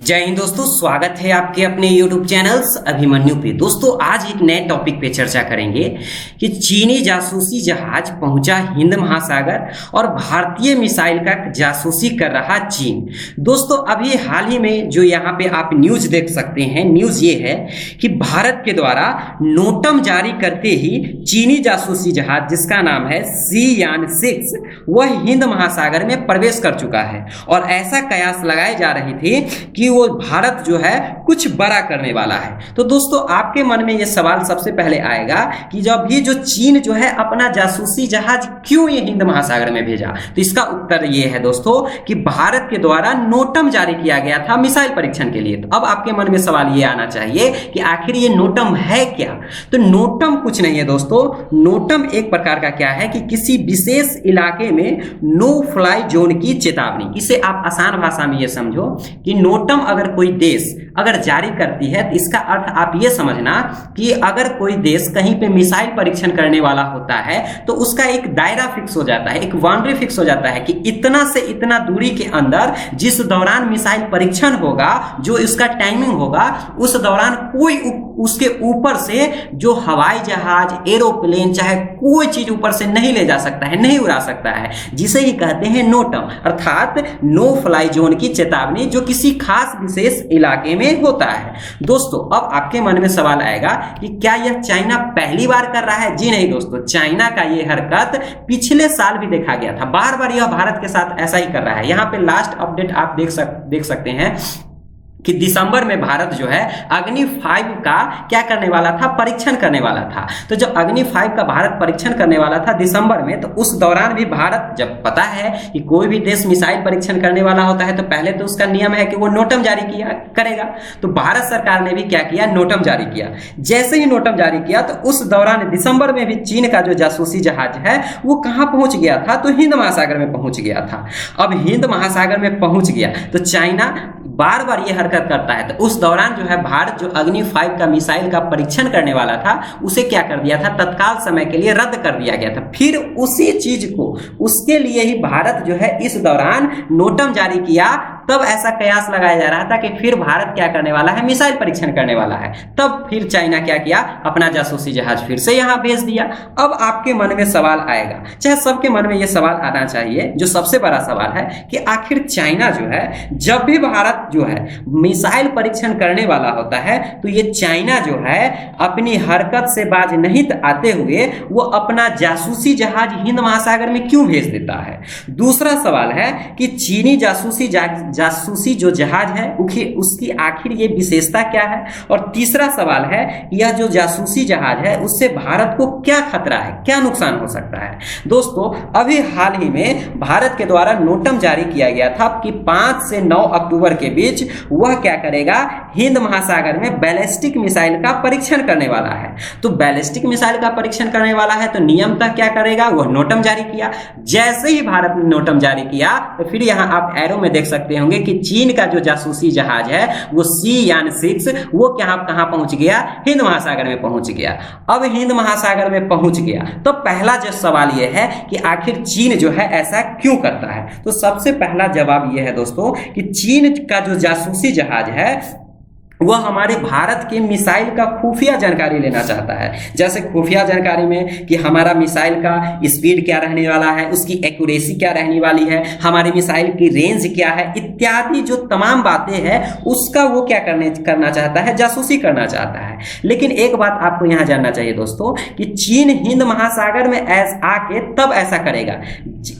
जय हिंद दोस्तों, स्वागत है आपके अपने YouTube चैनल्स अभिमन्यु पे। दोस्तों आज एक नए टॉपिक पे चर्चा करेंगे कि चीनी जासूसी जहाज पहुंचा हिंद महासागर और भारतीय मिसाइल का जासूसी कर रहा चीन। दोस्तों अभी हाल ही में जो यहाँ पे आप न्यूज देख सकते हैं, न्यूज ये है कि भारत के द्वारा नोटम जारी करते ही चीनी जासूसी जहाज जिसका नाम है Shiyan-6 वह हिंद महासागर में प्रवेश कर चुका है और ऐसा कयास लगाए जा रहे थे कि वो भारत जो है कुछ बड़ा करने वाला है। तो दोस्तों आपके मन में ये सवाल सबसे पहले आएगा कि जब ये जो चीन जो है अपना जासूसी जहाज क्यों ये हिंद महासागर में भेजा, तो इसका उत्तर ये है दोस्तों कि भारत के द्वारा नोटम जारी किया गया था मिसाइल परीक्षण के लिए। तो अब आपके मन में सवाल ये आना चाहिए कि आखिर ये नोटम है क्या। तो नोटम कुछ नहीं है दोस्तों, नोटम एक प्रकार का क्या है कि किसी विशेष इलाके में नो फ्लाई जोन की चेतावनी। इसे आप आसान भाषा में ये समझो कि नोटम अगर कोई देश अगर जारी करती है तो इसका अर्थ आप ये समझना कि अगर कोई देश कहीं पे मिसाइल परीक्षण करने वाला होता है तो उसका एक दायरा फिक्स हो जाता है, एक बाउंड्री फिक्स हो जाता है कि इतना से इतना दूरी के अंदर जिस दौरान मिसाइल परीक्षण होगा, जो इसका टाइमिंग होगा, उस दौरान कोई उसके ऊपर से जो हवाई जहाज, एरोप्लेन, चाहे कोई चीज ऊपर से नहीं ले जा सकता है, नहीं उड़ा सकता है, जिसे ही कहते हैं नोटम, अर्थात नो फ्लाई जोन की चेतावनी, जो किसी खास विशेष इलाके में होता है। दोस्तों अब आपके मन में सवाल आएगा कि क्या यह चाइना पहली बार कर रहा है? जी नहीं दोस्तों, चाइना का यह हरकत पिछले साल भी देखा गया था। बार बार यह भारत के साथ ऐसा ही कर रहा है। यहाँ पे लास्ट अपडेट आप देख सकते हैं कि दिसंबर में भारत जो है अग्नि 5 का क्या करने वाला था, परीक्षण करने वाला था। तो जब अग्नि 5 का भारत परीक्षण करने वाला था दिसंबर में, तो उस दौरान भी भारत, जब पता है कि कोई भी देश मिसाइल परीक्षण करने वाला होता है तो पहले तो उसका नियम है कि वो नोटम जारी करेगा। तो भारत सरकार ने भी क्या किया, नोटम जारी किया। जैसे ही नोटम जारी किया तो उस दौरान दिसंबर में भी चीन का जो जासूसी जहाज है वो कहाँ पहुंच गया था, तो हिंद महासागर में पहुंच गया था। अब हिंद महासागर में पहुंच गया तो चाइना बार बार ये हरकत करता है। तो उस दौरान जो है भारत जो अग्नि 5 का मिसाइल का परीक्षण करने वाला था उसे क्या कर दिया था, तत्काल समय के लिए रद्द कर दिया गया था। फिर उसी चीज को, उसके लिए ही भारत जो है इस दौरान नोटम जारी किया। तब ऐसा कयास लगाया जा रहा था कि फिर भारत क्या करने वाला है, मिसाइल परीक्षण करने वाला है। तब फिर चाइना क्या किया, अपना जासूसी जहाज फिर से यहां भेज दिया। अब आपके मन में सवाल आएगा, चाहे सबके मन में यह सवाल आना चाहिए, जो सबसे बड़ा सवाल है कि आखिर चाइना जो है, जब भी भारत जो है मिसाइल परीक्षण करने वाला होता है तो ये चाइना जो है अपनी हरकत से बाज नहीं आते हुए वो अपना जासूसी जहाज हिंद महासागर में क्यों भेज देता है। दूसरा सवाल है कि चीनी जासूसी जो जहाज है उसकी आखिर ये विशेषता क्या है। और तीसरा सवाल है यह जो जासूसी जहाज है उससे भारत को क्या खतरा है, क्या नुकसान हो सकता है। दोस्तों अभी हाल ही में भारत के द्वारा नोटम जारी किया गया था कि 5 से 9 अक्टूबर के बीच वह क्या करेगा, हिंद महासागर में बैलिस्टिक मिसाइल का परीक्षण करने वाला है। तो बैलिस्टिक मिसाइल का परीक्षण करने वाला है तो नियमतः क्या करेगा, वह नोटम जारी किया। जैसे ही भारत ने नोटम जारी किया तो फिर यहां आप एरो में देख सकते होंगे कि चीन का जो जासूसी जहाज है वो Shiyan-6 वो कहां पहुंच गया, हिंद महासागर में पहुंच गया। अब हिंद महासागर में पहुंच गया तो पहला जो सवाल यह है कि आखिर चीन जो है ऐसा क्यों करता है। तो सबसे पहला जवाब यह है दोस्तों कि चीन का जो जासूसी जहाज है वह हमारे भारत के मिसाइल का खुफिया जानकारी लेना चाहता है। जैसे खुफिया जानकारी में कि हमारा मिसाइल का स्पीड क्या रहने वाला है, उसकी एक्यूरेसी क्या रहने वाली है, हमारे मिसाइल की रेंज क्या है, इत्यादि जो तमाम बातें हैं उसका वो क्या करना चाहता है, जासूसी करना चाहता है। लेकिन एक बात आपको यहाँ जानना चाहिए दोस्तों कि चीन हिंद महासागर में आके तब ऐसा करेगा।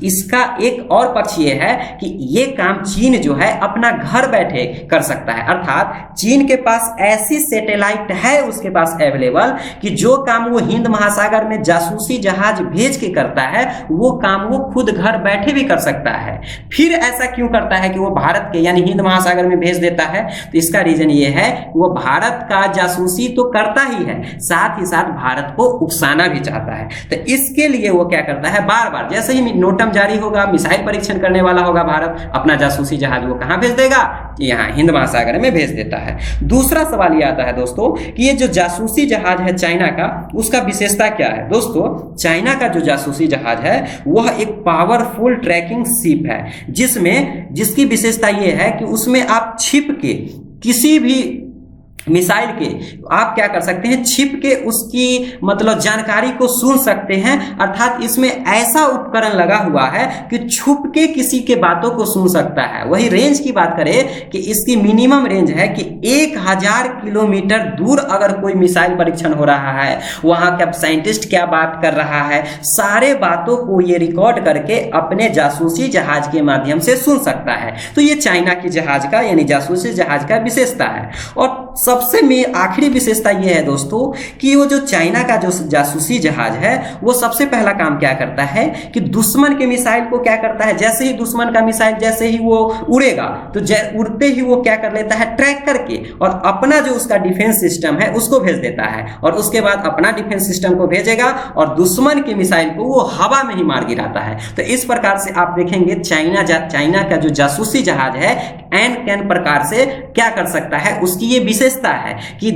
इसका एक और पक्ष ये है कि ये काम चीन जो है अपना घर बैठे कर सकता है, अर्थात चीन के पास ऐसी सैटेलाइट है उसके पास अवेलेबल कि जो काम वो हिंद महासागर में जासूसी जहाज भेज के करता है वो काम वो खुद घर बैठे भी कर सकता है। फिर ऐसा क्यों करता है कि वो भारत के यानी हिंद महासागर में भेज देता है, तो इसका रीजन ये है वो भारत का जासूसी तो करता ही है, साथ ही साथ भारत को उकसाना भी चाहता है। तो इसके लिए वो क्या करता है, बार बार जैसे ही नोटम जारी होगा, मिसाइल परीक्षण करने वाला होगा भारत, अपना जासूसी जहाज वो कहां भेज देगा, यहाँ हिंद महासागर में भेज देता है। दूसरा सवाल ये आता है दोस्तों कि ये जो जासूसी जहाज है चाइना का, उसका विशेषता क्या है। दोस्तों चाइना का जो जासूसी जहाज है वह एक पावरफुल ट्रैकिंग शिप है, जिसकी विशेषता ये है कि उसमें आप छिप के किसी भी मिसाइल के आप क्या कर सकते हैं, छिप के उसकी मतलब जानकारी को सुन सकते हैं। अर्थात इसमें ऐसा उपकरण लगा हुआ है कि छुप के किसी के बातों को सुन सकता है। वही रेंज की बात करें कि इसकी मिनिमम रेंज है कि 1000 किलोमीटर दूर अगर कोई मिसाइल परीक्षण हो रहा है, वहां का साइंटिस्ट क्या बात कर रहा है, सारे बातों को ये रिकॉर्ड करके अपने जासूसी जहाज के माध्यम से सुन सकता है। तो ये चाइना की जहाज का यानी जासूसी जहाज का विशेषता है। और सबसे में आखिरी विशेषता यह है दोस्तों कि वो जो चाइना का जो जासूसी जहाज है वो सबसे पहला काम क्या करता है कि दुश्मन के मिसाइल को क्या करता है, जैसे ही दुश्मन का मिसाइल जैसे ही वो उड़ेगा तो उड़ते ही वो क्या कर लेता है, ट्रैक करके और अपना जो उसका डिफेंस सिस्टम है उसको भेज देता है, और उसके बाद अपना डिफेंस सिस्टम को भेजेगा और दुश्मन के मिसाइल को वो हवा में ही मार गिराता है। तो इस प्रकार से आप देखेंगे चाइना का जो जासूसी जहाज है एन कैन प्रकार से क्या कर सकता है, उसकी ये विशेषता है कि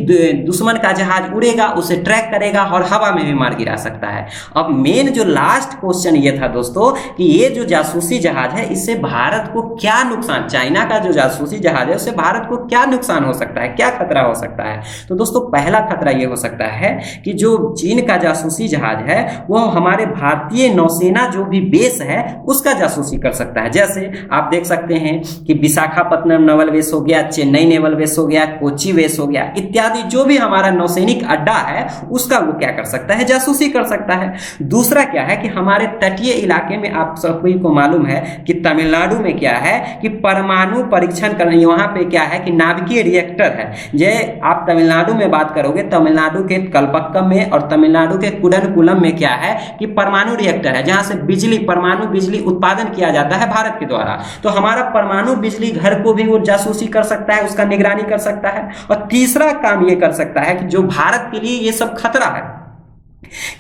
दुश्मन का जहाज उड़ेगा, उसे ट्रैक करेगा और हवा में भी मार गिरा सकता है। अब मेन जो लास्ट क्वेश्चन ये था दोस्तों कि ये जो जासूसी जहाज है इससे भारत को क्या नुकसान, चाइना का जो जासूसी जहाज है उससे भारत को क्या नुकसान हो सकता है, क्या खतरा हो सकता है। तो दोस्तों पहला खतरा ये हो सकता है कि जो चीन का जासूसी जहाज है वो हमारे भारतीय नौसेना जो भी बेस है उसका जासूसी कर सकता है। जैसे आप देख सकते हैं कि विशाखापत्तनम नेवल बेस हो गया, चेन्नई नेवल बेस हो गया, कोची बेस हो गया इत्यादि, जो भी हमारा नौसैनिक अड्डा है उसका वो क्या कर सकता है, जासूसी कर सकता है। दूसरा क्या है कि हमारे तटीय इलाके में आप सभी को मालूम है कि तमिलनाडु में क्या है कि परमाणु परीक्षण करने, वहां पे क्या है कि नाभिकीय रिएक्टर है। जे आप तमिलनाडु में बात करोगे, तमिलनाडु के कलपक्कम में और तमिलनाडु के कुडनकुलम में क्या है कि परमाणु रिएक्टर है जहां से परमाणु बिजली उत्पादन किया जाता है भारत के द्वारा। तो हमारा परमाणु बिजली घर को भी वो जासूसी कर सकता है, उसका निगरानी कर सकता है। और तीसरा काम ये कर सकता है कि जो भारत के लिए ये सब खतरा है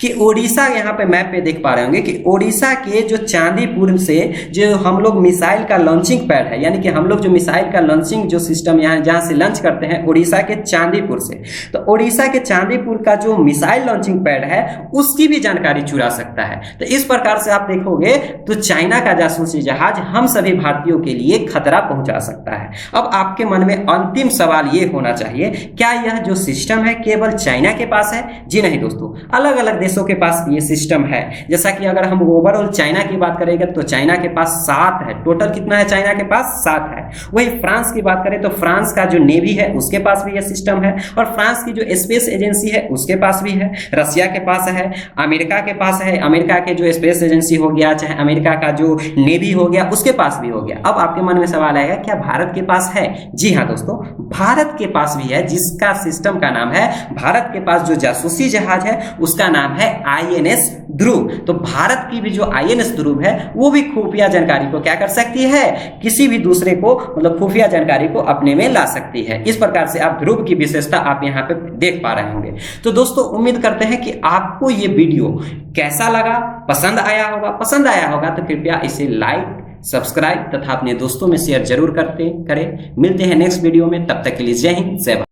कि ओडिशा, यहाँ पे मैप पे देख पा रहे होंगे कि ओडिशा के जो चांदीपुर से जो हम लोग मिसाइल का लॉन्चिंग पैड है, यानी कि हम लोग जो मिसाइल का लॉन्चिंग जो सिस्टम यहाँ जहाँ से लॉन्च करते हैं ओडिशा के चांदीपुर से, तो ओडिशा के चांदीपुर का जो मिसाइल लॉन्चिंग पैड है उसकी भी जानकारी चुरा सकता है। तो इस प्रकार से आप देखोगे तो चाइना का जासूसी जहाज हम सभी भारतीयों के लिए खतरा पहुंचा सकता है। अब आपके मन में अंतिम सवाल ये होना चाहिए, क्या यह जो सिस्टम है केवल चाइना के पास है? जी नहीं दोस्तों, अलग अलग देशों के पास ये सिस्टम है। जैसा कि अगर हम ओवरऑल चाइना की बात करेंगे तो चाइना के पास 7 है, टोटल कितना है चाइना के पास 7 है। वही फ्रांस की बात करें तो फ्रांस का जो नेवी है उसके पास भी ये सिस्टम है, और फ्रांस की जो स्पेस एजेंसी है उसके पास भी है, रसिया के पास है, अमेरिका के पास है, अमेरिका के जो स्पेस एजेंसी हो गया, चाहे अमेरिका का जो नेवी हो गया उसके पास भी हो गया। अब आपके मन में सवाल आएगा क्या भारत के पास है? जी हाँ दोस्तों, भारत के पास भी है, जिसका सिस्टम का नाम है, भारत के पास जो जासूसी जहाज है उसका नाम है INS ध्रुव। तो भारत की भी जो INS ध्रुव है वो भी खुफिया जानकारी को क्या कर सकती है, किसी भी दूसरे को मतलब खुफिया जानकारी को अपने में ला सकती है। इस प्रकार से आप ध्रुव की विशेषता आप यहाँ पे देख पा रहे होंगे। तो दोस्तों उम्मीद करते हैं कि आपको ये वीडियो कैसा लगा, पसंद आया होगा। पसंद आया होगा तो कृपया इसे लाइक, सब्सक्राइब तथा अपने दोस्तों में शेयर जरूर करें। मिलते हैं नेक्स्ट वीडियो में, तब तक के लिए जय हिंद, जय भारत।